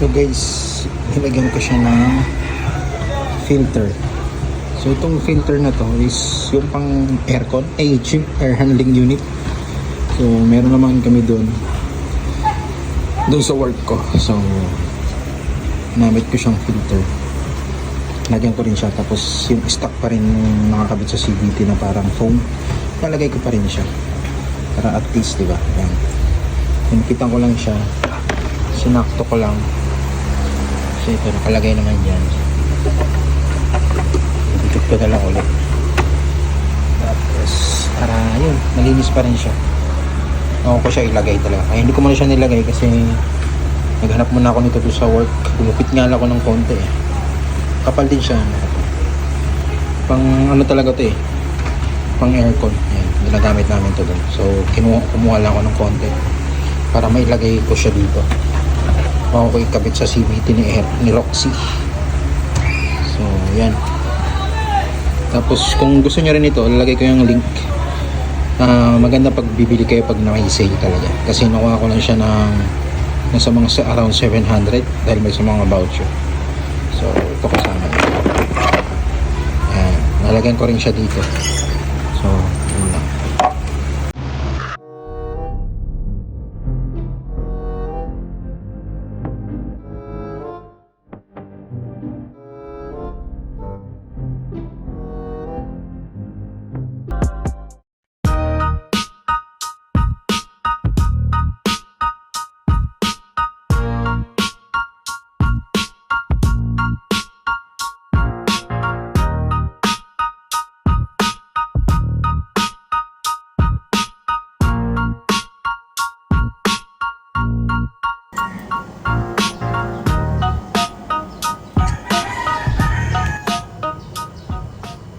So guys, nilagyan ko siya ng filter. So itong filter na to is yung pang aircon, air handling unit. So meron naman kami doon sa work ko. So namit ko siyang filter. Lagyan ko rin siya, tapos yung stock pa rin nakakabit sa CVT na parang foam, palagay ko pa rin siya para at least, diba? Yan. Pinipitan ko lang siya, sinakto ko lang. So ito, nakalagay naman dyan. Dikit ko na lang ulit. Tapos para yun, malinis pa rin siya. Ako ko siya ilagay talaga. Ay, hindi ko muna siya nilagay kasi naghanap muna ako nito sa work. Gulupit nga lang ako ng konti eh. Kapal din siya. Pang ano talaga to eh, pang aircon. Yan, ginagamit namin to doon. So kumuha lang ako ng konti para mailagay ko siya dito. Bago ko ikabit sa CVT ni Roxy. So yan. Tapos kung gusto niyo rin ito, lalagay ko yung link. Maganda pag bibili kayo pag may sale talaga. Kasi nakuha ko lang siya ng nasa mga around 700 dahil may sa mga voucher. So ito kasama. Ayan, nalagyan ko rin siya dito. So